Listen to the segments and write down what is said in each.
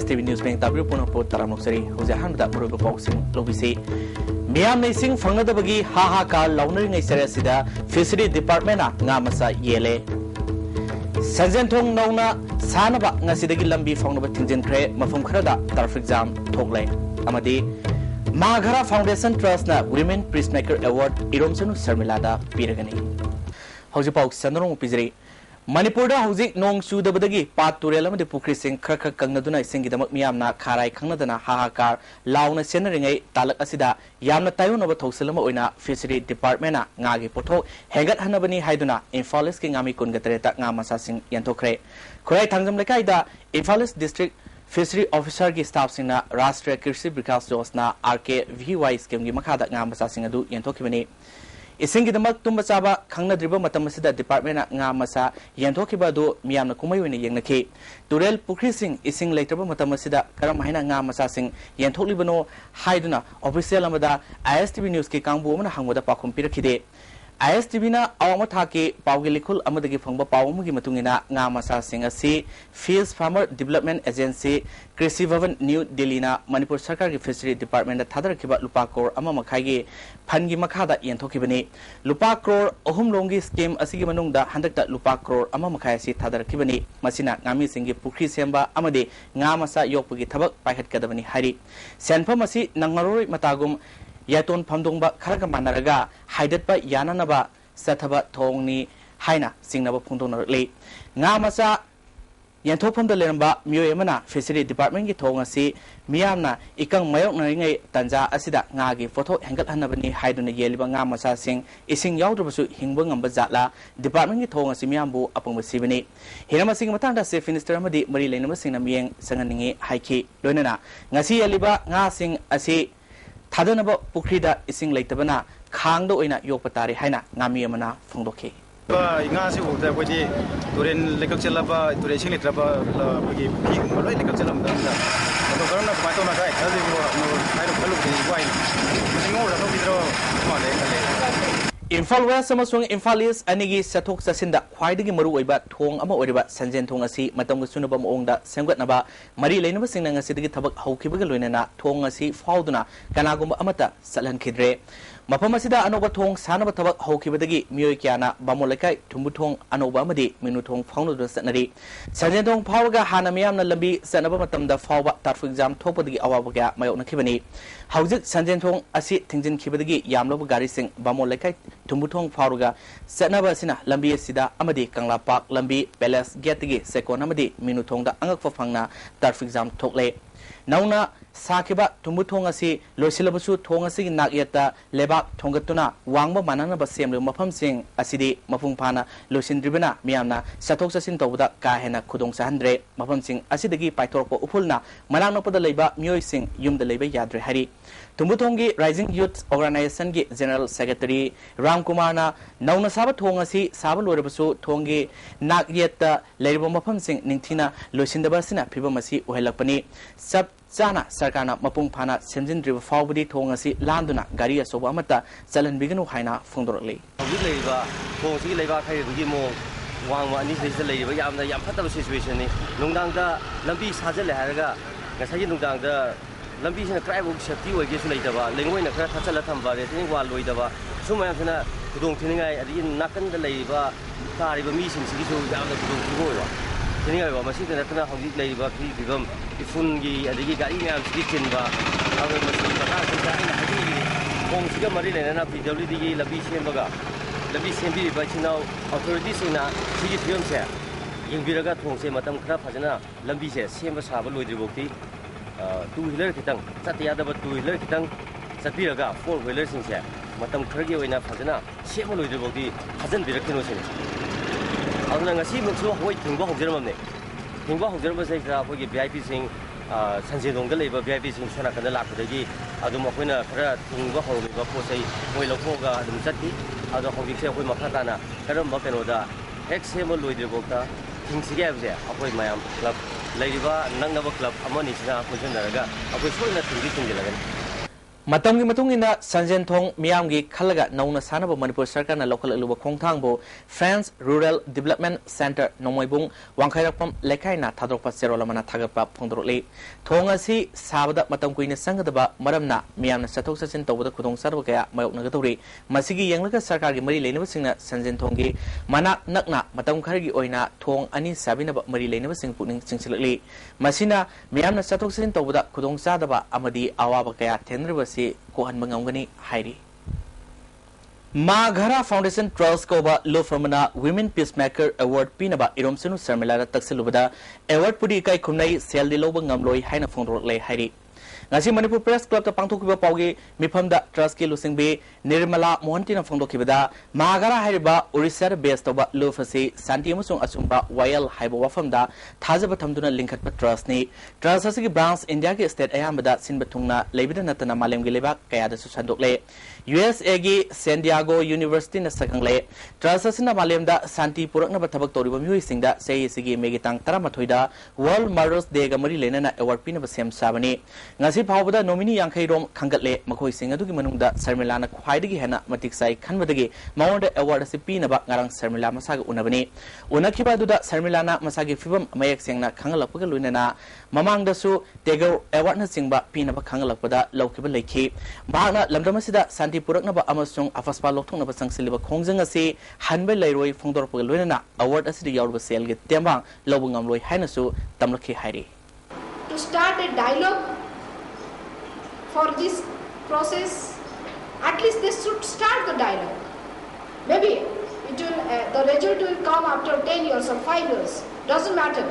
ISTV News Bank W Punapur Taramnoksari, who's a hundred that Muruba boxing, Lobisi. Miam Nasing Fangadabagi, Haha Kar, Launering a Seresida, Fishery Department, Namasa Yele. Sanjantong Nona, Sanaba, Nasidagi Lambi, found over Tinjan Cray, Mafum Krada, Tarf exam, Togle, Amadi. Maghara Foundation Trust na Women Peacemaker Award, Iromsanu Sermilada, Piragani. Hojipok Sanong Pizri. Manipur da hauzik nong chuda badagi pat turela made pukri sing khakha kangnaduna singi damak miyamna kharai khangnadana hahakar launa senaringai talak asida yamna tayunaba thokselama oina fishery department na ngagi pothok hegat hanabani haiduna Imphal ki ngami kungatreta nga masa sing yanthokre khorai thangjam lekai da Imphal district fishery officer ki staff singna Rashtriya Krishi Vikas Yojana RKVY scheme gi makhada nga masa sing adu yanthokibani Isingi the Mak Tumbasaba, Kanga Driba Matamasida Department nga masa Yantokiba do Miam Kumayuni Yanaki. Durel Pukrising ising later Matamasida Karamahina nga masasing Yantolibano Haiduna official amada ISTV News ki Kambu Hangwada Pakum Pirakide. ISTV na Awamataki Paugilikul Amadagi Fangba Pawumugi Matungina nga masasing asi Fields Farmer Development Agency Krishi Bhavan New Delhi na Manipur Sarkar ki Fishery Department da Thadar kiba lupa crore ama makhai Phangi makhada yenthokibani lupa crore ahum longi scheme asigi manungda handakta lupa crore ama makhai si thadar kibani masina ngami singi pukri semba amade nga masa yokpugi thabak paihat kadabani hari senpham asi nangaroi matagum yaton phamdongba kharaga manaraga haidatba yananaba sathaba thongni haina singnaba phungdonarle nga masa Yanthopam the Leramba, Muemana, Fishery Department Gitongasi, Miamna, Ikang Mayok Tanza Asida, Nagi, Photo, Hangat Hanabani, Haiduna Yelibanga Masasing, Ising Yaudrasu, Hingbang Bazatla, Department Gitongasi Miambu upon the Sivini. Hinamasing Matanda se Finister Madi, Marilyn Masinamiang, Sanganingi, Haiki, Lunana, Nasi Aliba, Nasing Asi, Tadanaba, Pukrida, Ising Latabana, Kangdo ina Yopatari Haina, Namiamana, Fondoke. Ingasi udah bagi turin lekak celaba turin sini celaba bagi pik malu lekak celam dah. Atau kerana patut nak kai, jadi saya kalau di buai, singo dah tu kita mana kali. Imphal West amasung Imphal East anigi sathok sasinda khwaidagi maru oiba thong ama oriba sanjen thong asi matam sunaba maongda semgatnaba mari leinaba singna ngasidagi thabak haukibaga loinana thong asi fauduna kanagumba amata salan khidre Mapam asida anoba thong sanaba thabak haukibadagi mioi kyana bamolakai thumbu thong anoba amadi minu thong faunu satnari sanjen thong phawga hana miyamna lambi sanaba matamda fawba tarf exam thokpadagi awabaga mayokna khibani haujik sanjen thong asi thingjin khibadagi yamloba gari sing bamolakai thumbu thong phawga satnaba asina lambi asida amadi kangla park lambi palace gate gi sekon amadi minu thongda angakfa phangna tarf exam thokle nauna Sakiba Tumutonga si Losilabusu Tonga si Nagyata Lebak Tongatuna Wangba Manana Basem Mapam Sing Asidi Mapumpana Losin Dribana Miamna Satoksa Sintoda Kahena Kudong Sandre Mapam Sing Asidagi Paitorpo Upulna Manano Pada Leba Mui Sing Yum the Leba Yadre Hari Tumutongi Rising Youth Organization gi General Secretary Ram Kumarna Nauna Saba Tonga si Saba Lorebasu Tongi Nagyata Leba Mapam Sing Nintina Losindabasina Pibamasi Uhelapani Sub Sana Sarkana Mapung Pana Semjin River Fawbudi Tongasi Landuna Garia Sobamata Salan Biganu Haina Fundorly. Labor, Ponsi Labor Kayimo, one is the labor, Yam Pata situation. Nunganga, Lambi Sajal Haraga, Nasayi Nunganga, Lambi in a crab of Shati will get later, Linguin a Kratala, anyone Loidava, Sumana, Kudung Tinga, Nakan the labor, Tariba Mission, Sisu, down the Kudung. Anyway, masih tidak pernah hadir lagi bagi kita ifungi ada juga ini yang sedikit bah, kalau masih kita sekarang ini hadir, kongsi ke mari lena PWD lebih siapa baca now authorities na sedikit film saya, yang biraga kongsi matam kerap saja lebih siapa sahabat luar bukti, two wheeler kita, satu ada buat two wheeler kita, satu biraga four wheeler sih saya, matam kerja wina saja siapa luar bukti, hajan birak keno sini. Aku nak ngasih maksud aku tinggal hujur mana? Tinggal hujur mana saya aku VIP sing sanjay donggal iba VIP sing sana kena laku lagi. Adu aku nak kerja tinggal hujur iba aku saya aku lokok ada mesti. Adu aku bisa aku makan tanah. Kerana makan oda. Eksema luar bukta. Tinggal apa saya? Aku mayam club. Lagi iba nang nama club. Aman ni sih aku cendera. Aku semua nak tinggal lagi. Matangi मतुंगिना Sanjan थोंग मियामगी खलगा नौना सानब Manipur local लोकल अलुबा खोंगथांगबो French rural development centre नोंमोइबुंग वांखाइरकपम लेखाइना थादोरपा सेरोलमना थागपा फोंदरोले थोंग असि साबदा मतम कुइना संगदबा मरमना मियामना सथोक सचिन तौबदा खुदोंग सरब कया मायोकनगदौरे मसिगी यंगलगा सरकारगी मरि लेनबसिंगना संजन थोंगी मना नकना मतम खरगी ओइना थोंग अनि साबिनबा मरि लेनबसिंग पुनिंग चिंगसिलकली मसिना मियामना सथोक सचिन तौबदा खुदोंग चादबा अमदी आवाबा कया थेंद्रबस कोहन मंगनी हाइरी माघरा फाउंडेशन ट्रस्ट को लो फर्मना विमेन पीसमेकर अवार्ड पीनबा इरोमसनु शर्मिला तक्सलुबदा अवार्ड पुडी कई खुमनै सेल लोब ngamloi हाइना फोंदरोले हाइरी ngasi manipur press club ta pangthokiba paugi mifamda trust ki lusingbe nirmala mohantina phongdokibada magara hariba orissa base toba lofasi santi amusung asumba wayal haiba wafamda thajaba thamduna linkhatpa trust ni trust asigi branch india ki state ayambada sinba thungna leibida natana malemgi leba kaya da susandokle USA gi San Diego University na sakangle trust asina malemda santi purakna ba thabak toriba mihui singda sei sigi megi tang 13 da world mothers day ga mari lenana award pina ba sem sabani ngasi फावबदा nominee यांखैरोम खंगतले मखोय सिंग अदुगी मनुंगदा शर्मिलाना ख्वाइदगी हेना मतिक साइ खनबदगी माउंड अवार्ड असि पीनबा ngarang शर्मिला मसाग उनबनी उनखिबा दुदा शर्मिलाना मसागी फिबम मयक सेंगना खंगलपगा लुइनना ममांगदसु तेगो अवार्ड न सिंगबा पीनबा खंगलपदा लौखिबा लेखि भागना लमदमसिदा शांति पुरकनबा अमसुंग अफसपा लोथुंगनबा संगसिलिबा खोंजंग असि हनबे लैरोय फोंदोरपगा लुइनना अवार्ड असि यावबा सेलगे तेंबांग लौबंगमलोय हाइनसु तमलखि हाइरी to start a dialogue for this process. At least they should start the dialogue. Maybe it will, the result will come after 10 years or 5 years, doesn't matter.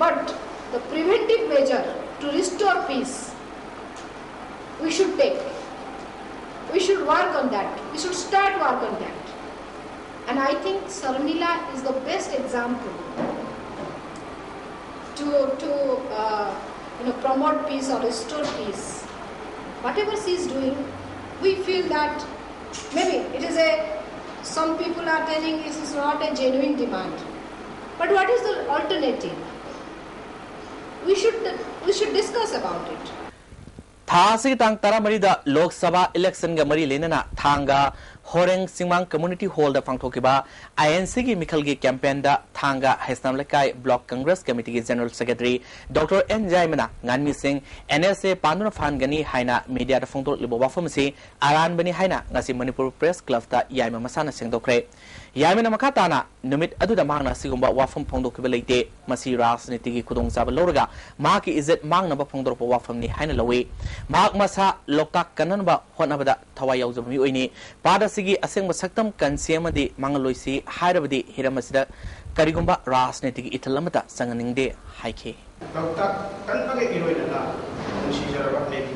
But the preventive measure to restore peace, we should take. We should work on that. We should start work on that. And I think Sarmila is the best example to promote peace or restore peace. Whatever she is doing, we feel that maybe it is some people are telling it is not a genuine demand. But what is the alternative? We should discuss about it. थासी तांग तरामरीदा लोक सभा election गा मरी लेनना थांगा होरेंग सिंगमांग community hall दा फांगथोकिबा INC की मिखल की campaign दा थांगा हेसनाम लकाई ब्लॉक कांग्रेस कमिटी की जनरल सेक्रेटरी डॉक्टर एन जायमना गानमी सिंह एनएसए पानुना फानगनी हाइना मीडिया दा फोंदो लिबो वाफमसी आरान बनी हाइना ngasi मणिपुर प्रेस क्लब दा यायमा मसाना सेंगदोखरे यायमना मखाताना नुमित अदुदा मांगना सिगुंबा वाफम फोंदोकिबा लेते मसी राजनीति की खुदोंग जाबा लौरगा मा की इज्जत मांगनबा फोंदोरपो वाफमनी हाइना लवे माक मसा लोकताक कननबा होनबदा थवाय यावजबमी ओइनी पादसिगी असेंग सकतम कंसेमदी मंगलोइसी हायरबदी हिरमसिदा करिगुंबा राजनीति की इथलमता संगनिंगदे हाइखे लोकताक कनबगे इरोइना सिजरबा लेबी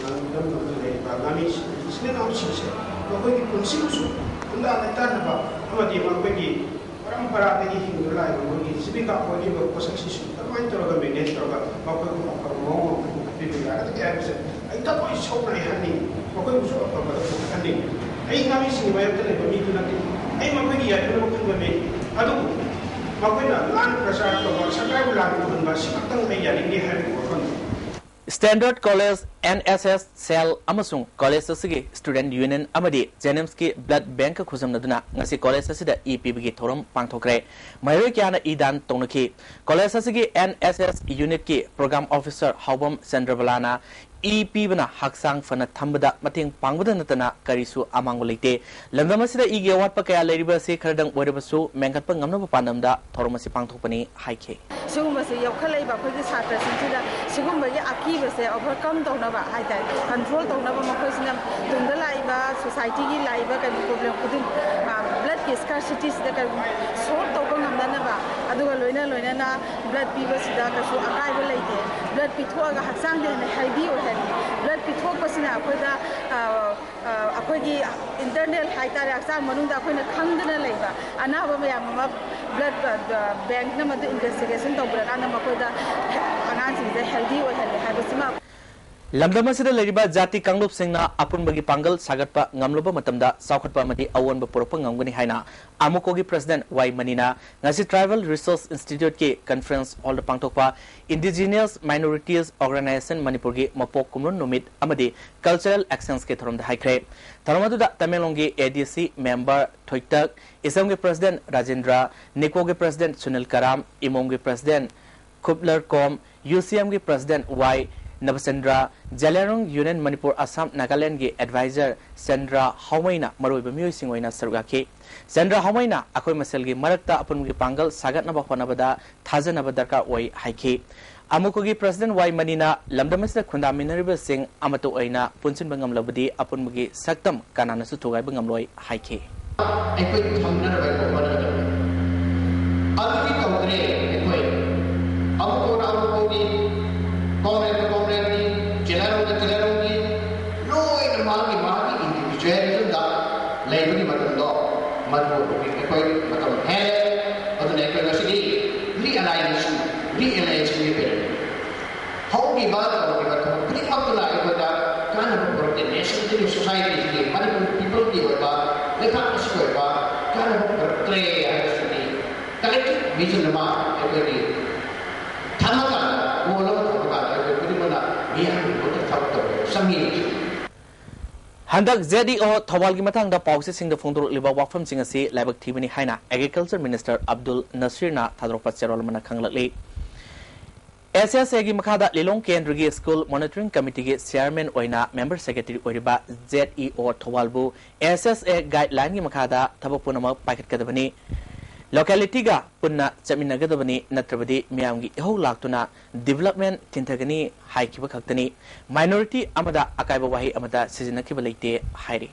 नांगदम नोले बागामी सिने नाम सिसे मखोइगी पुनसिमुसु उंदा नतानबा अमदी मखोइगी परंपरा देगी हिंदुलाय मखोइगी सिबिका कोइगी बसक्सिसु तमाइन तोरगा मेनेज तोरगा मखोइगी परमो बिबिला तकेबसे आइता कोइ सोपने हनी मखोइगी सो तोरगा हनी आई गामी सिंग बायत ले बमी तुनाति आई मखोइगी यादनो मखोइगी मे अदु मखोइना लान प्रसार तोबा सरकार लान तुनबा सिमतंग आई यारिंगे Hari वखन Standard College NSS Cell amasung college asigi student union amadi Jenims ki blood bank khuzamnaduna ngasi college asida EPB gi thoram pangthokre mairoi kyana idan tonaki college asigi NSS unit ki program officer Haubam Chandrabalana EP bana haksang fana thambada mating pangbada natana karisu amangolite lamdamasida igi awat pa kaya leriba se khardang orebasu mengatpa ngamna panamda thoromasi pangthokpani haike सिगुम्बसे यौखलैबा अखोइगी छात्रसिंसिदा सिगुम्बगी अकीबसे overcome तौनबा हाइता control तौनबा मखोइसिना तुंगदा लाइबा सोसाइटी की लाइबा का प्रॉब्लम खुदिन ब्लड की स्कार्सिटीज दा का सॉल्व तौबा ngamnanaba aduga loina ब्लड पीबसिदा कसु अकाइबा लैते ब्लड पिथोगा हक्सांग देने हेल्दी ओहेली ब्लड पिथोकपसिना अखोइदा अखोइगी इंटरनल हाइतारे हक्सांग मनुंदा अखोइना खंगदना लैबा अनाबा मयाम ब्लड बैंक न मद इन्वेस्टिगेशन तौबरा काना मखोइदा अनांसिंगदा हेल्दी ओहेली हाइबसिमा lamdamasida leriba jati kanglup singna apun bagi panggal sagatpa ngamloba matamda saukhatpa amadi awonba puropa ngamgani haina amukogi president Y Manina ngasi tribal resource institute ke conference hall da pangtokpa indigenous minorities organization manipur gi mapok kumlon numit amadi cultural actions ke thorom da haikre tharomadu da tamelongi ADC member thoitak isam ge president Rajendra Niko ge president Sunil Karam imom ge president Kubler Kom UCM ge president Y Navasendra Jalarong Union Manipur Assam Nagaland ge advisor Sandra Haumaina maroi bamiyoi singoina sarugaki Sandra Haumaina akoi masel ge marakta apun ge pangal sagat na bahona bada thaja na badarka oi haiki amuko ge president Y Manina lamdamasda khunda minariba sing amato oina punsin bangam labadi apun ge saktam kanana su thogai bangam loi haiki ekoi thamna bai ko bana da alki kaudre ekoi amuko na amuko ni Comrade individualism da labor matando madu ekoi matam he adune ekoi gasidi realize ni pe how di ba pretty much la ekota kana prote nation the society ni madu people di ba lekha asko ba kana portray asidi collective vision ma ekoi ni thamaka bolo thaka ekoi pretty mana biya ko thak to sami Handak ZDO Thawal gi mathang da pause sing da phongdur liba wakfam sing asi laibak thibani haina agriculture minister Abdul Nasir na thadropa cherol mana khanglakli SSA gi makhada lilong kendra gi school monitoring committee gi chairman oina member secretary oiriba ZEO Thawal bu SSA guideline gi makhada thabapunama paikhat kadabani locality ga punna chaminagadabani natrabadi miyam gi ho laktuna development tinthagani haikiba khaktani minority amada akaiba wahi amada sizinakhiba leite hairi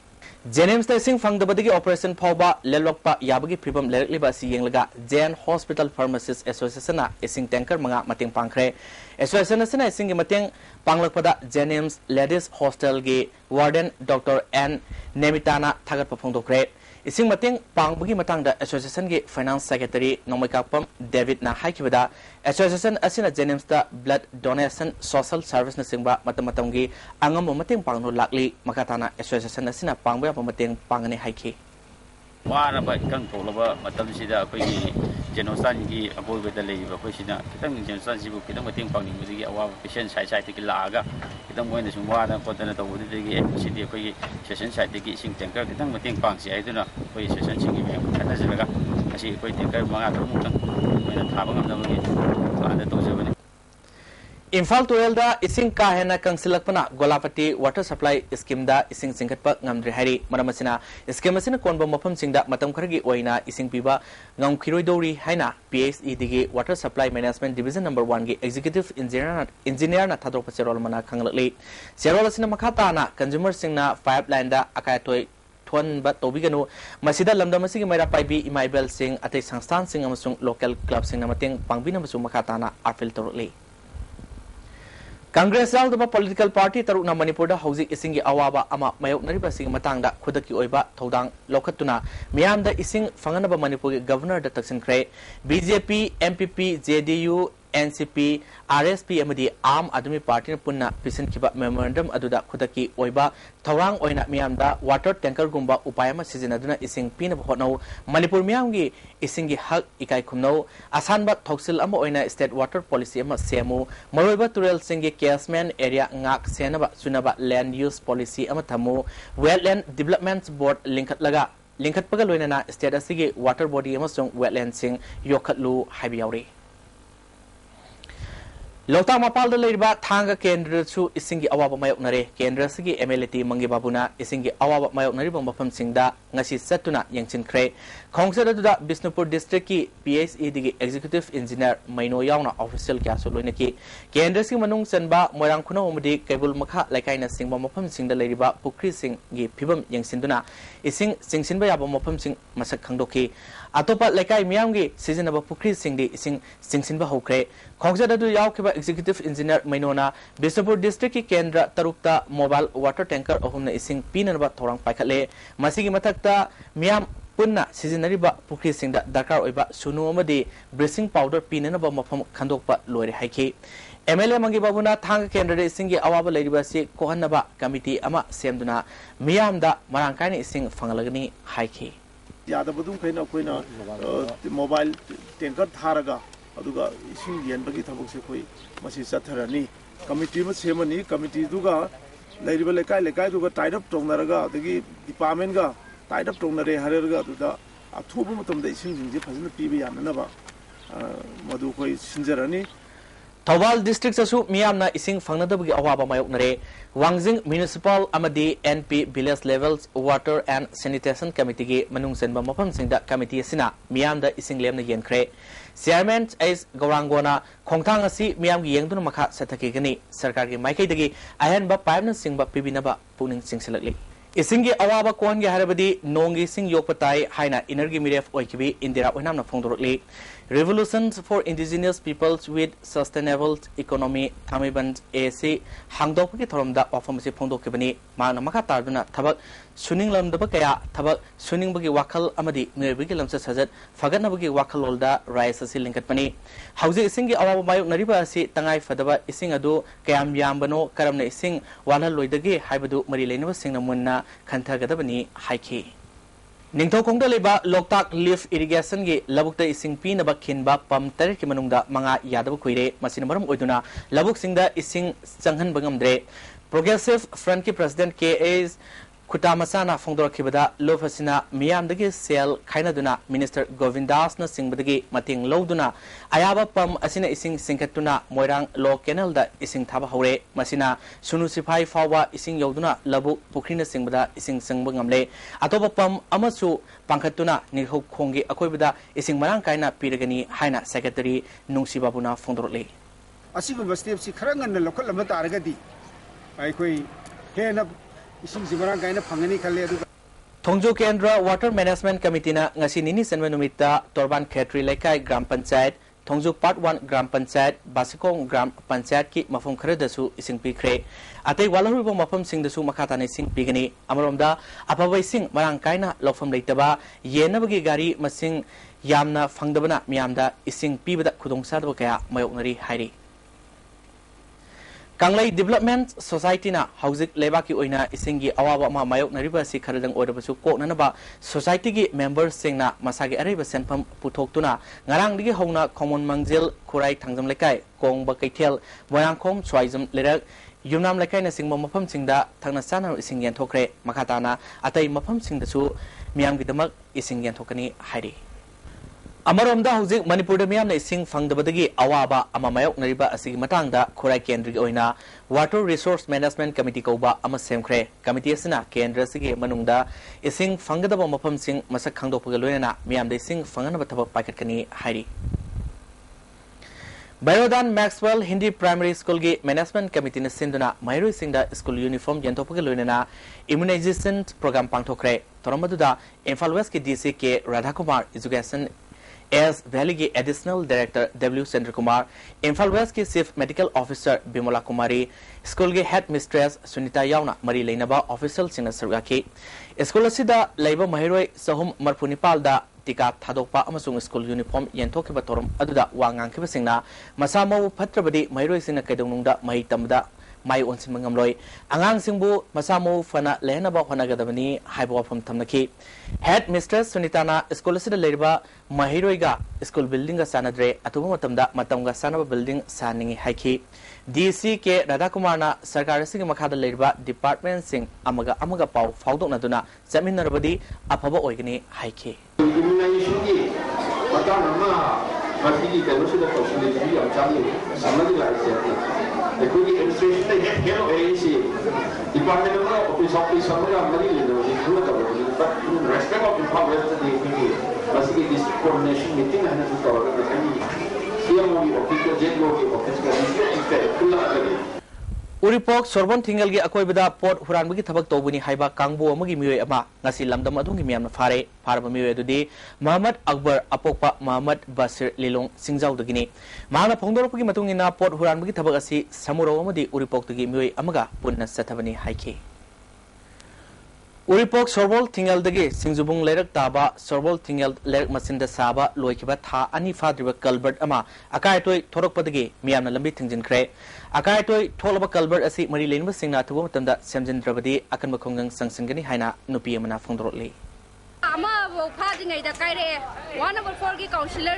Jenems ta sing fangdabadagi operation phawba lelokpa yabagi pribam lerakliba si yenglaga Jen Hospital Pharmacist Association na ising tanker manga mating pangkhre association na ising gi mateng panglakpada Jenems Ladies Hostel gi warden Dr. N Nemitana thagat paphongdokre ising mating pangbagi matang da association gi finance secretary Nomaikapam David na haikibada association asina Jenems da blood donation social service na singba matamatam gi angam mating pangno lakli makatana association asina pangba mating pangane haiki wara ba kan tolaba matam sida koi genosan gi aboi beda lei ba koi sida kitang genosan sibu kitang mating pangni mudi awa patient sai sai ti laga kitang moina sum wada potana to udi gi sidi koi session sai ti sing tanker kitang mating pang si ai duna koi session sing gi kana silaga asi koi tanker manga to mutang moina thaba ngam da gi ada to jabani Imphal Tuel da ising kahena kangsilakpana Golapati water supply scheme da ising singkhatpa ngamdri hari maramasina scheme asina konba mafam singda matam khargi oina ising piba ngamkhiroi dori haina PSE digi water supply management division number 1 gi executive engineer na thadropa cherol mana khanglakli cherol asina makhata na consumer singna pipeline da akayatoi thon ba tobiganu masida lamdam asigi maira paibi imaibel sing atai sangstan sing amasung local club sing na mateng pangbina masu makhata na appeal torli Congress al the political party tarukna Manipur da hauzik ising gi awaba ama mayok nariba sing matang da khudaki oiba thodang lokhatuna miyam da ising fanganaba Manipur gi governor da taksin kre BJP MPP JDU NCP RSP amadi Aam Admi Party na punna pisin kiba memorandum aduda khudaki oiba thawang oina miyam da water tanker gumba upayama sizinaduna ising pina bhotnau Manipur miyam gi ising gi hak ikai khumnau asanba thoksil ama oina state water policy ama semu maroiba turel singi catchment area ngak senaba sunaba land use policy ama thamu wetland development board linkat paga loina state asigi water body ama song wetland sing yokhatlu haibiyauri Lokta mapal da leriba thanga kendra chu isingi awaba mayok nare kendra sigi MLT mangi babuna isingi awaba mayok nari bang mafam singda ngasi satuna yangchin kre khongsa da Bisnupur district ki PSE digi executive engineer maino yauna official kya so loina ki kendra sigi manung sanba moirang khuna umudi kebul makha laikai na singba mafam singda leriba pukri sing gi phibam yangsinduna ising singsinba yaba mafam sing masak khangdoki atopa laikai miyam gi seasonaba pukri singdi ising singsinba hokre khongsa da yaw kiba executive engineer mainona Bisnupur district ki kendra tarukta mobile water tanker ohumna ising pinanaba thorang paikhatle masigi mathakta miyam punna seasonariba pukri singda darkar oiba sunu amadi breathing powder pinanaba mafam khandokpa loire haiki MLA Mangi Babuna Thang Kendra Sing Awaba Lady Kohanaba Committee Ama Semduna Miamda Marankani Sing Fangalagani Haiki. Yadabudum Kaina Quina mobile tanker Taraga, Aduga, Sing Yanbagi Tabuksekui, Masi Satarani, Committee Semani, Committee Duga, Lady Lekai Lekai Duga tied up Tonaraga, the department ga, tied up Tonare Haraga to the October they sing the President PB and Nava Madukoi Sinjarani. Thawal district asu miyamna ising fangnadabagi awaba mayoknare Wangjing municipal amadi NP village levels water and sanitation committee gi manung senba mafam singda committee asina miyamda ising lemna yenkre chairman is Gaurangona khongthang asi miyam gi yengduna makha sathaki gani sarkar gi maikai dagi ahenba paimna singba pibinaba puning singsilakli Isingi awaba kon gi harabadi nongi sing yokpatai haina energy miref oikibi indira oinamna phongdorokli Revolutions for Indigenous Peoples with Sustainable Economy Thamiband AC Hangdokki Thoromda Wafamsi Phongdokibani Mana Makatarduna Tabak Suning Lamdaba Kaya Tabak Suning Bagi Wakal Amadi Mirabigi Lamsa Hazard Faganabagi Wakalolda Rise Linkatpani Hausi Isingi Awa Mayo Nariba Si Tangai Fadaba Ising Adu Kayam Yambano Karamna Ising Wala Loidagi Haibadu Marilena Singamuna Kantagadabani Haiki Ningtho Kongda leba Loktak Leaf Irrigation gi labukta ising pinaba khinba pam tar ki manungda manga yadaba kuire masina maram oiduna labuk singda ising changhan bangamdre Progressive Front ki President KA's Kutamasana Fongdorakibada Lofasina Miyamdagi Sel Kainaduna Minister Govindas na Singbadagi Mating Loduna Ayaba Pam Asina Ising Sinkatuna Moirang Law Canal da Ising Taba Hore Masina Sunusipai Fawa Ising Yoduna Labu Pukrina Singbada Ising Singbangamle Atoba Pam Amasu Pankatuna Nilho Kongi Akoibada Ising Marang Kaina Piragani Haina Secretary Nungsibabuna Fondorle Asibu step si Karangan the local Mataragadi I quay here Thongjo Kendra Water Management Committee na ngasi nini senwa numita Torban Khetri Lekai Gram Panchayat Thongjo Part 1 Gram Panchayat Basikong Gram Panchayat ki mafum kharadasu ising pikre atei walahrubo mafum singdasu makhatane sing pigani amaromda apawai sing marang kaina lofam leitaba yenabagi gari masing yamna fangdabana miyamda ising pibada khudongsadaba kaya mayoknari hairi Kanglai Development Society na Hauzik Lebaki Oina Isingi Awaba Ma Mayok Nariba Si Karadang Odabasu Ko Nanaba Society gi members sing na Masagi Areba Senpam Putok Tuna Ngarang Digi Hona Common Mangjil Kurai Tangzam Lekai Kong Bakaitel Boyangkom Swaizam Lirak Yumnam Lekai na Sing Mapam Singda Tangna Sana Ising Yan Tokre Makatana Atay Mapam Sing Dasu Miam Gidamak Ising Yan Tokani Hairi Amaramda Hauzik Manipur Miam Ising Fangdabadagi Awaba Amamayok Nariba Asigi Matangda Kurai Kendri Oina Water Resource Management Committee Koba Ama Semkre Committee Asina Kendra Sigi Manungda Ising Fangadaba Mapam Sing Masak Kangdopagaloina Miam de Sing Fanganaba Pakatani Hairi Bayodan Maxwell Hindi Primary School Gi Management Committee na Sinduna Mayru Singda School Uniform Yantopagaloina Immunization Program Pangtokre Toromaduda Imphal West ki DC ke Radhakumar Education as Valley ki Additional Director W. Sendra Kumar, Imphal West ki Chief Medical Officer Bimola Kumari, School ki Head Mistress Sunita Yauna Mari Leinaba Official Singna Sargaki, School Asida Labor Mahiroi Sahum Marpunipal da Tika Thadokpa Amasung School Uniform Yentoki Batorum Aduda Wangang Kibasingna, Masamo Patrabadi Mahiroi Sina Kedununda Mahitamda Mai Onsin Mangamloi, Angang Singbu, Masamo Fana Lehenaba Hanagadabani, Haibo from Tamnaki, Head Mistress Sunitana, School Asida Labor Mahiroiga School Building Sanadre, Atumatamda, Matamga Sanaba Building Saningi Haiki, DC ke Radhakumarna, Sarkar Sing Makada Labor Department Sing Amaga Pau, Faudo Naduna, Samin Narabadi, Apaba Oigani Haiki. Masih kalau sudah konsolidasi yang canggih, sama juga ISTV. Jadi administration ini kalau AIC, department office sama dengan mari itu semua tahu. But in respect of information tadi, masih district coordination meeting hanya tu tahu. Jadi siapa mau official jet mau office kerja itu pula ada. Uripok Sorbon Tingal gi Akoibada Port Huranbagi Tabak Tobuni Haiba Kangbu Amagi Miwe Ama Ngasi Lamdam Adungi Miamna Fare Parba Miwe Dudi Muhammad Akbar Apokpa Muhammad Basir Lilong Singzau Dugini Mahana Pongdorapagi Matungina Port Huranbagi Tabak Asi Samuro Amadi Uripok Tugi Miwe Amaga Punna Satabani Haiki Uripok Sorbol Tingal Degi, Singzubung Lerak Taba, Sorbol Tingal Lerak Masinda Saba, Loikiba Ta, Ani Fadriba Culbert Ama, Akaitoi, Torokpadagi, Miana Lambi Tingin Cray, Akaitoi, Tolaba Culbert Asi, Marilyn Singna to Wotanda, Samjin Dravadi, Akanbakongang Sangsangani Haina, Nupiamana Fundrotli. Ama Pading the Kaire, 1/4 councillor,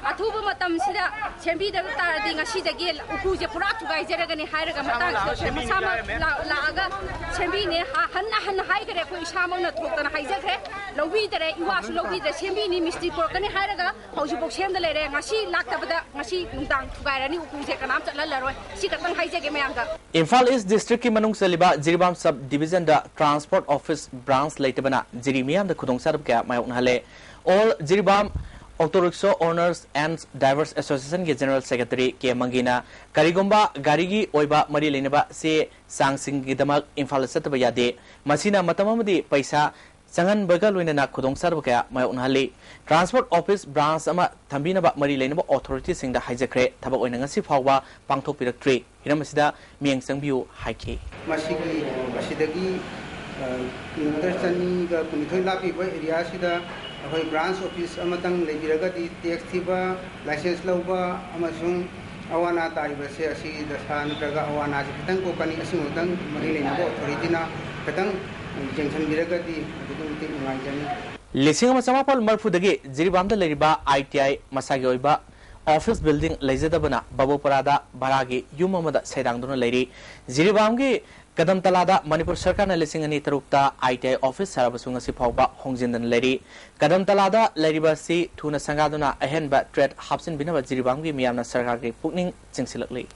Atuba Matam Sida, Chambi the Tarding, a sheet again, Ukuja Puratu guys, Jeragani Hiraga, Sama Laga, Chambini, Hana Hiker, Shamon, Tokan Hizek, Lovi, you was Lovi, the Chambini, Misty Porkani Hiraga, how you book Sham the lady, Mashi, Lakta, Mashi, Dang, Garani, Ukuja, and after Lala, Sikatan Hizek. Imphal East District Manung Saliba, Jiribam Subdivision, the Transport Office Branch Latabana, Jirimiam, the Kudong Sarabka, my own Hale. All Jiribam Auto Rickshaw Owners and Drivers Association General Secretary K. Mangina, Karigomba, Garigi, Oiba, Marilinaba, Se, Sang Sing Gidamak, Imphal Satabayade, Masina Matamamadi, Paisa, Sangan Burger Winana Kudong Sarabka, my own Hale. Transport Office Branch Ama Tambinaba Marilinaba authorities in the Hizakre, Tabaoinangasi Pawa, Pangto Pirak Hiramasida, Miang Sangbu, Haiki. Masiki, Masidagi, Interesting, Kunitola people, Riasida, a branch office, Amatang, Legiragati, TXTV, license Lova, Amazon, Awana, Taibase, see the San Draga, Awana, Tanko, Kani, Asimutan, Marilina, Original, Katang, Junction Viragati, Lising Samapal Marfudagi, Jiribam the Leriba, ITI, Masagoiba, Office Building, Lazadabana, Babu Parada, Baragi, Yumamada, Sedangdona Lady, Jiribamgi, Kadam Talada, Manipur Sarkana Lising and Itarukta, ITI Office, Sarabasunga Sipauba, Hongzin Lady, Kadam Talada, Leriba Si, Tuna Sangaduna, Ahenba, Tread, Hobson Binaba, Jiribamgi, Miana Sarkagi, Putning, Sinsilately.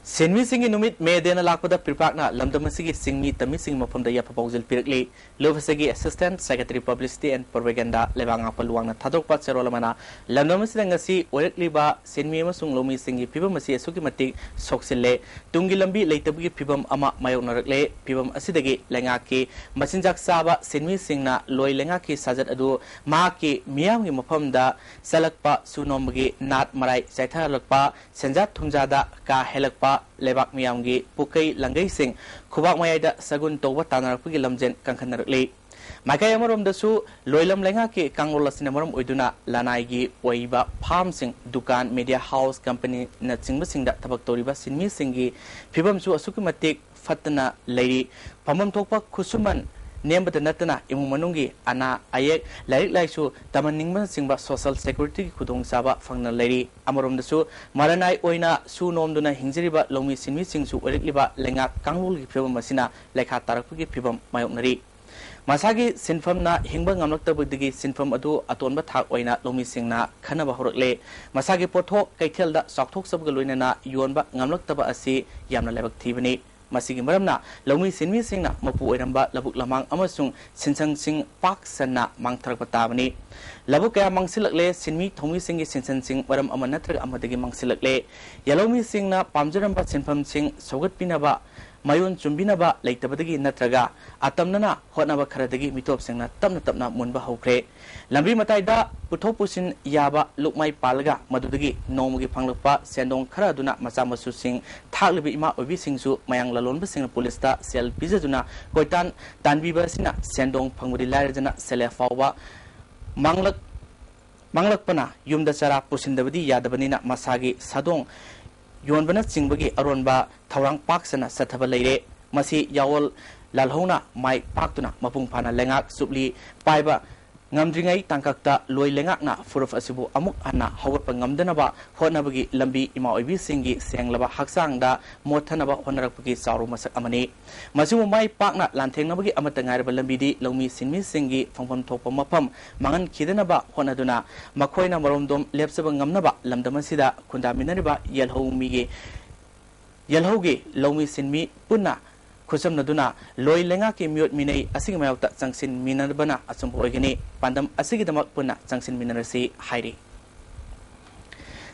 Sinmi Singh Numit May then alak with the Pirpakna, Lamdamasigi Sing meet the missing from the proposal Pirkli, Lovasagi Assistant Secretary Publicity and Propaganda, Levanga Paluana, Tadokpat Serolamana, Lamdamasangasi, Orekliba, Sinmi Masung Lomi Singi, Pibamasi, Sukimati, Soxile, Tungilambi, Laterbi, Pibam Ama, Mayonarekle, Pibam Asidagi, Langaki, Masinjak Saba, Sinmi Singna, Loy Langaki, Sajat Adu, Maki, Miami Mapamda, Salakpa, Sunomagi, Nat Marai, Saita Lakpa, Sanjat Tumjada, Ka Helakpa. Lebak Miamgi, Pukai, Langai Sing, Kubak Mayada, Sagun Toba Tanar Pugilamjen, Kankanarli. Makayamarum the Su, Loilam Langaki, Kangola Cinemarum Uduna, Lanaigi, Waiba, Palm Sing, Dukan, Media House Company, Natsing Sing that Tabaktoriba, Sinmi Singi, Pibam Su Asukumatik, Fatana Lady, Pamam Topa Kusuman. Name but the Natana, Imumanungi, Ana, Ayek, Larik Laisu, Tamaningman Singba Social Security Kudong Saba, Fangna Lady, Amarum the Su, Maranai Oina, Su Nom Duna Hingziriba, Lomi Simi Sing Su, Erikliba, Lenga, Kangul Pibam Masina, Leka Tarapuki Pibam, Mayonari. Masagi, Sinfamna, Hingbang Amnokta Budigi, Sinfam Adu, Atonba Tak Oina, Lomi Singna, Kanaba Horle, Masagi Poto, Kaitilda, Soktok Sabgaluina, Yuanba, Namloktaba Asi, Yamna Lebak Tivani. Masigi Maramna, Lomi Sinmi Singna, Mapu Eramba, Labuk Lamang Amasung, Sinsang Sing Pak Sana, Mang Tarpatavani. Labuka Mangsilakle, Sinmi, Tomi Singi, Sinsan Sing, Waram Amanatra Amadagi Mangsilakle, Yalomi Singna, Pamjaramba, Sinfam Sing, Sogat Pinaba, Mayun Chumbinaba, Lake Tabadagi Natraga, Atamnana, Hotnaba Karadagi, Mitop Singna, Tamna Munba Hokre, Lambi Mataida, Putopusin Yaba, Look My Palga, Madudagi, Nomugi Panglupa, Sendong Karaduna, Masamasu Sing, Talibi Ima Obi Singsu, Mayang Lalon Sing Polista, Sel Bizaduna, Koitan, Tanbiba Sina, Sendong Pangudi Larizana, Selefawa, Manglakpana, Yum the Sara, Pusindabadi, Yadabanina, Masagi, Sadong. Yuanbana Singbagi Aronba, Taurang Paksana, Sataba Lady, Masi Yawal, Lalhona, Mai Paktuna, Mapung Pana Lengak, Subli, Paiba, Ngamdringai, Tankakta, Loy Lengakna, Full of Asibu, Amuk Anna, Howard Ngamdanaba, Honabagi, Lambi, Ima Ibi Singi, Sanglaba, Haksangda, Motanaba, Honorapaki, Saru Masak Amani, Masimu Mai Pakna, Lantanabagi, Amatangara Lambidi, Lomi Sinmi Singi, Fangpam Topa Mapam, Mangan Kidanaba, Honaduna, Makoina Marondom, Lepsabang Ngamnaba, Lamdamasida, Kundaminariba, Yelho Migi, Yelhogi, Lomi Sinmi, Puna. Kusam Naduna, Loy Lengaki Mute Mine, Asing Mauta, Sangsin Minabana, Asumboigani, Pandam Asigidamak Puna, Sangsin Minarasi, Heidi.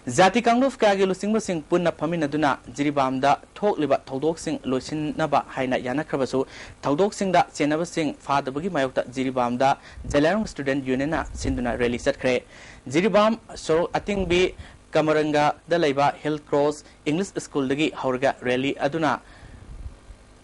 Zati Kangluf Kagi Lusing Sing Puna Paminaduna, Jiribamda, Talk Liba, Todok Sing, Lusin Naba, Haina Yana Kravasu, Todok Sing da, Senava Sing, Father Bugi Mayota, Jiribamda, Zelarang Student Unina, Sinduna, Rally Set Cre, Jiribam, so I think be Kamaranga, the Leba, Hill Cross, English School Digi, Haurga, Rally Aduna.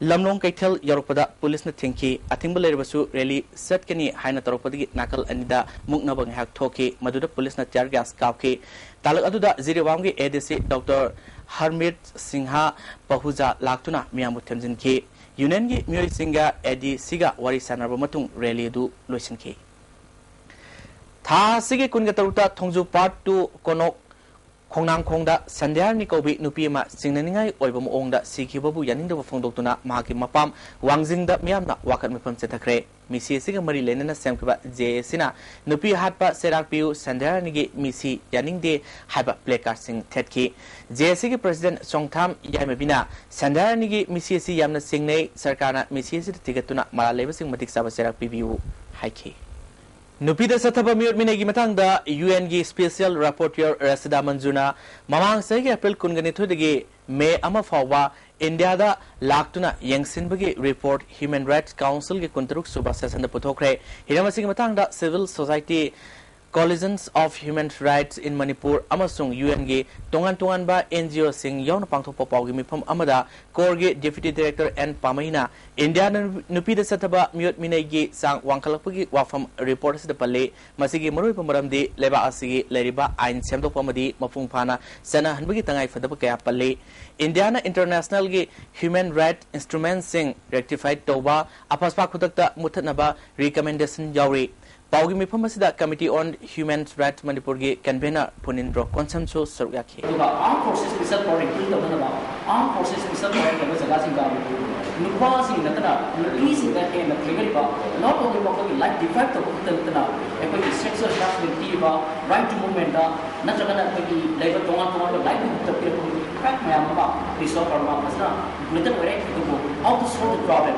lamnong kaithel yorokpada police na thingki athingba leirbasu rally satkani haina torokpadagi nakal anida mukna bang hak thoki maduda police na tear gas kaapki talak aduda Ziriwamgi ADC Dr. Harmit Singha Pahuja laktuna miyamu thamjinki union gi miyoi singa ADC ga wari sanarba matung rally du loisinki tha sige kunga taruta thongju part 2 konok Kongnang Kongda Sandyar ni Kobi Nupima Singnaningai Oibam Ongda Sikibabu Yaninda Fongdoktuna Mahaki Mapam Wangzingda Miamna Wakat Mipam Setakre Misi Siga Mari Lenana Semkaba Jesina Nupi Hatpa Serak Piu Sandyar Nigi Misi Yaningde Haiba Pleka Sing Tetki JSC President Songtham Yamabina Sandyar Nigi Misi Si Yamna Singne Sarkana Misi Si Tigatuna Maraleva Sing Matik Saba Serak Piu Haiki Nupida Sataba Mute Minegi Matanga, UNG Special Rapporteur Rasida Manjuna, Mamang Sagi April Kunganitudigi, May Amafawa, India da Laktuna, Yangsinbagi Report, Human Rights Council Kuntruk Subasas and the Potokre, Hiramasing Matanga, Civil Society, Coalitions of Human Rights in Manipur, Amasung UNG, Tongan ba NGO Sing Yon Pangto Popawimi from Amada, Korgi Deputy Director and Pamaina, India Nupida Sataba Mute Minegi Sang Wankalapagi Wafam reports the Pale, Masigi Muru Pamaramdi, Leba Asigi, Leriba, Ain Semdo Pamadi, Mafung Pana, Sana Hanbagi Tangai for the Bakaya Pale, Indiana International Human Rights Instrument Sing Rectified Toba, Apaspa Kutakta Mutanaba, Recommendation Yauri. Paugi Mipamasa Committee on Human Rights Manipurgi Convener Punindro Consenso Suryaki. Armed Forces Special Foreign Armed Forces Special Foreign was a Gazing Nupasi Natana, releasing that game of Trigariba, not only walking like the fact of Tantana, a sexual harassment, right to movement, Natagana, labor Tongan, like the people, crack my amaba, the soccer Mapasa, little direct how to solve the problem.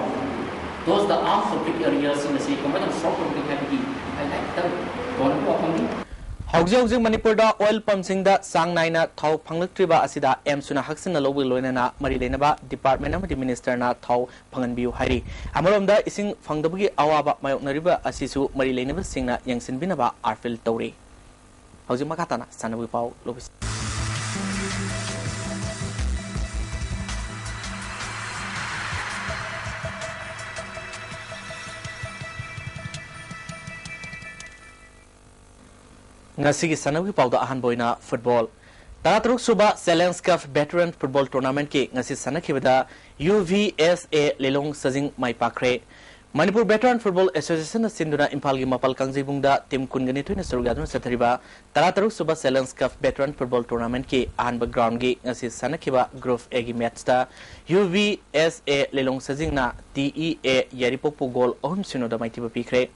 Those the armed conflict areas in the city, combat solve conflict activity. I like them. Housing Manipur da oil pump sing da sang naina thau phanglak triba asida em suna haksina lobu loinana mari lenaba department amadi minister na thau phangan biu hari amarom da ising phangdabugi awaba mayoknariba asisu mari lenaba singna yangsin binaba arfil tawri housing makatana sanabu pau lobis Ngasigi sanawi pauda ahan boina football. Taratruk suba Challenge Cup Veteran Football Tournament ki ngasi sanakibada UVSA Lelong Sajing Mai Pakre. Manipur Veteran Football Association Sinduna Impal gi Mapal Kangjibungda Tim Kungani Tuina Surgadun Sathariba Taratruk suba Challenge Cup Veteran Football Tournament ki ahan ground gi ngasi sanakiba Group A gi match ta UVSA Lelong Sajing na TEA Yaripokpo goal ohum sinoda maitiba pikre.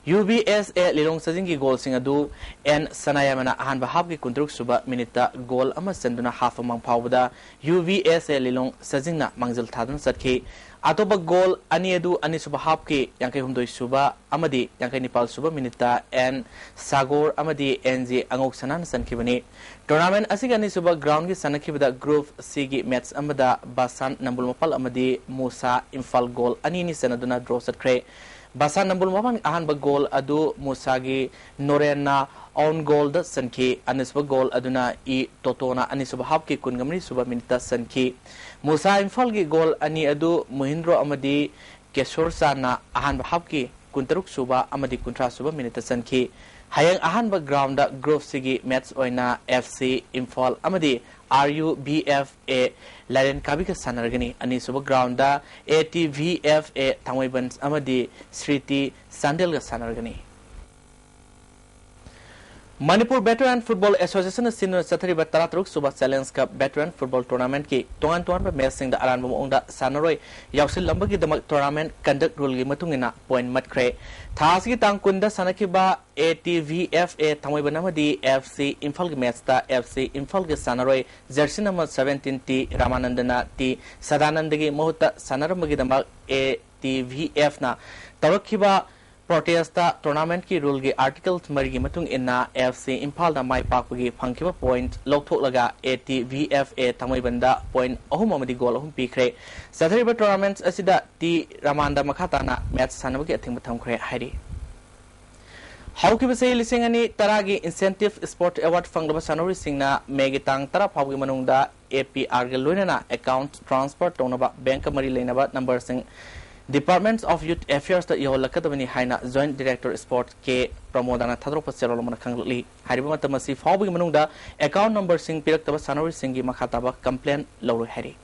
UVSA Lilong Sajingi goal singadu and Sanayamana ahan bahab ki kuntruk suba minita goal ama senduna half among pawda UVSA Lilong Sajingna mangjal thadun satki atoba goal ani edu ani suba half ki yankai humdoi suba amadi yankai nipal suba minita and Sagor amadi NG angok sanan sankibani tournament asiga ani suba ground ki sanakibada group C gi match amada Basan Nambul Mapal amadi Musa Imphal goal ani ni sanaduna draw satkre Basan Nambul Mapang ahan ba goal adu Musagi Norena on goal da sanki anisba goal aduna I Totona anisba hapki kungamni suba minita sanki Musa Imphal gi goal ani adu Mohindro amadi Keshor Sana ahan ba hapki kuntaruk suba amadi kuntra suba minita sanki hayang ahan ba ground da group sigi match oina FC Imphal amadi RUBFA Laren Kabika Sanargani ani suba ground da ATVFA Tangwaibans amadi Sriti Sandel Sanargani Manipur Veteran Football Association Sinu Satari Bataratruk Suba Challenge Cup Veteran Football Tournament ki Tongan Tuan Mesing da Aran Mongda Sanaroi Yausil Lambagi Damak Tournament conduct rule gi matungina point matkre Thasgi Tangkunda Sanakiba ATVFA Tangwaibanamadi FC Imphal gi match da FC Imphal gi Sanaroi jersey number 17 T Ramanandana T Sadanandagi Mohuta Sanaramagi Damak ATVF na Tarakiba Protesta tournament ki rule gi articles marigi matung inna FC Imphal na mai pakpagi phangkiba point lokthok laga ATVFA thamai banda point ahum amadi goal ahum pikre sathariba tournaments asida T Ramanda makhata na match sanabagi athing batham khre hairi Hauki Basay Lisingani Taragi Incentive Sport Award Fanglaba Sanori Singna Megitang Tara Pawgi Manungda APR ga loinana account transfer tonaba bank mari leinaba number sing Departments of Youth Affairs da yoholakadabani haina Joint Director Sport K Pramodana thadropa serolomana khangli hariba matamasi fawbi manungda account number sing piraktaba sanori singi makhataba complaint lawru hari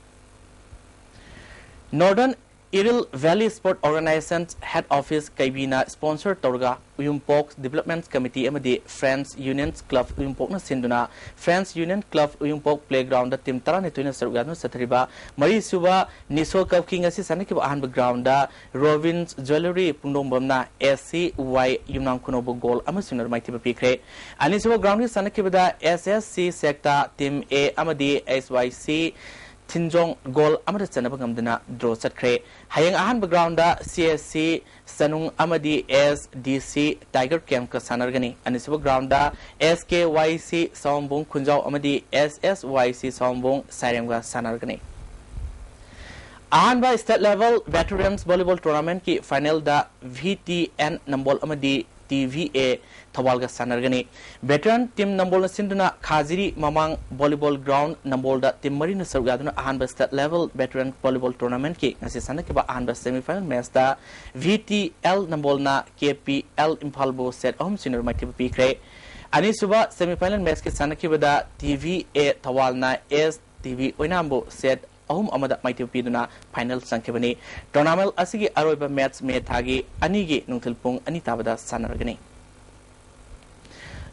Northern Iril Valley Sport Organization's head office Kaibina sponsor Torga Uyumpok Development Committee amadi Friends Unions Club Uyumpok na sinduna Friends Union Club Uyumpok Playground da tim tara nituina sarugano sathriba Mari Suba Niso Cup King asi sanaki ba ahan ground da Rovins Jewelry Pungdombamna SCY Yumnam Kunobo goal amasunar maiti pikre ani suba ground sanaki ba SSC sector team A amadi SYC Tinjong goal amada chanaba ngamdana draw chatkre hayang ahan background da CSC Sanung amadi SDC Tiger Camp ka sanargani anisaba ground da SKYC Sombong Kunjau amadi SSYC Sombong Sairem ga sanargani ahan ba state level veterans volleyball tournament ki final da VTN nambol amadi TVA Tawalga Sanargani. Veteran team Nambol Sinduna Khaziri Mamang Volleyball Ground Nambolda Team Marina Sargaduna Ahanba State Level Veteran Volleyball Tournament Ki Nasisanakiba Ahanba Semi-Final Match da VTL Nambolna KPL Impalbo Set Home Senior Matiba Pikre. Ani Suba Semi-Final Match Ki Sanakiba da TVA Tawalna STV Oinambo Set ahum amada maiti piduna final sankebani tournament asigi aroiba match me thagi anigi nungthilpung ani tabada sanargani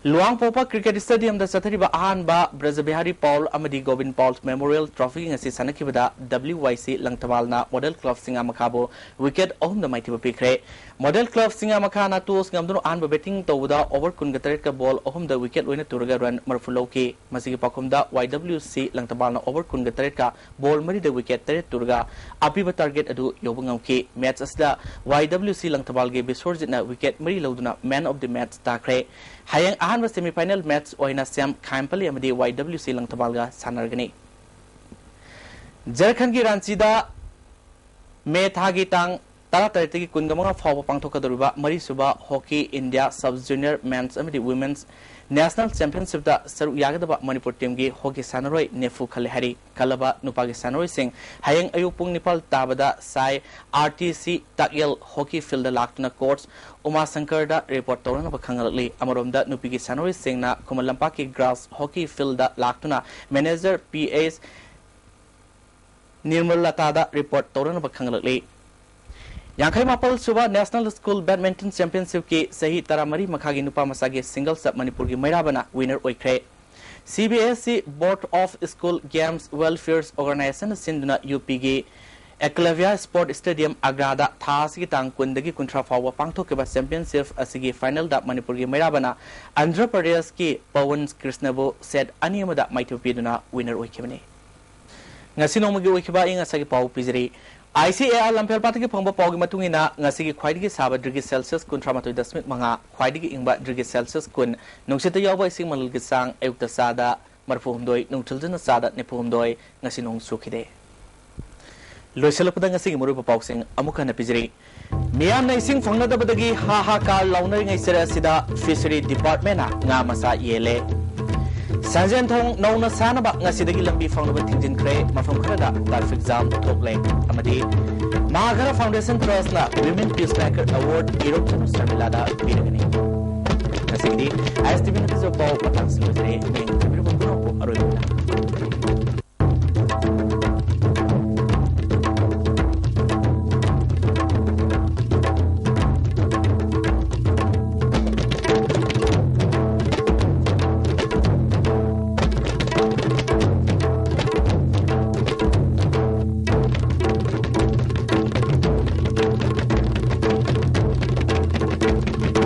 Luang Popa Cricket Stadium da sathariba ahanba Brazabihari Paul amadi Govind Paul Memorial Trophy ngasi sanakibada WYC Langtawalna Model Club Singa Makabo wicket ahum da maiti pikre Model Club Singa Makana tools ngamduno ahanba betting tawda over kungatare ka ball ahum da wicket loina turga run marfuloki masigi pakumda YWC Langtawalna over kungatare ka ball mari da wicket tare turga apiba target adu yobungam match asda YWC Langtawalge bisorjitna wicket mari lawduna man of the match takre hayang ahanba semi-final match oina Sam Kaimpali amadi YWC Langtabalga sanargani Jharkhand ki Ranchi da me thagi tang tara tariti ki kungamanga fawa pangthokaduriba mari suba hockey India sub junior men's amadi women's National Championship da saru yagadaba Manipur team gi hockey sanaroi nefu khale hari kalaba nupagi sanaroi sing hayang ayupung nipal tabada sai RTC Takyel hockey field da laktuna courts Uma Sankar da report tawrana bakhangalli amarom da nupigi sanaroi sing na Kumalampa ki grass hockey field da laktuna manager PS Nirmal Lata da report tawrana bakhangalli Yankai Mapal Suba National School Badminton Championship ki sahi taramari makhagi nupa masage single sub Manipur ki Mairabana winner oikre CBSE Board of School Games Welfare Organization sinduna UP gi Eklavia Sport Stadium Agrada Thasi tang kundagi kuntra fawa pangthokeba championship asigi final da Manipur gi Mairabana Andhra Pradesh ki Pawan Krishnabo said animada maitopiduna winner oikebani ngasi nomagi oikeba inga sagi pau pizri ICAR Lampel Pataki Pomba Pogi Matungina, Nasiki Quaidi Saba Drigi Celsius kun Tramatu Dasmit Manga, Quaidi Ingba Drigi Celsius kun, Nungsita Yawa Simal Gisang, Eukta Sada, Marfumdoi, Nungtilden Sada, Nepumdoi, Nasinong Sukide. Loisalapang Sing Murupa Boxing, Amukan Pizri. Miam Naising Fanga Badagi, Haha Kar Launering Sida, Fishery Department, Namasa Yele. Sanjan Thong Nona Sanaba Nasidagi Lambi found over Tinjin Cray, Mafam Krada, Traffic Jam, Top Lane, Amadi. Mahagara Foundation Trust na Women Peacemaker Award, Hero Samilada, Piragani. Nasidi, ISTV Nakizo Paul Patang Silvestre, being the Aruna.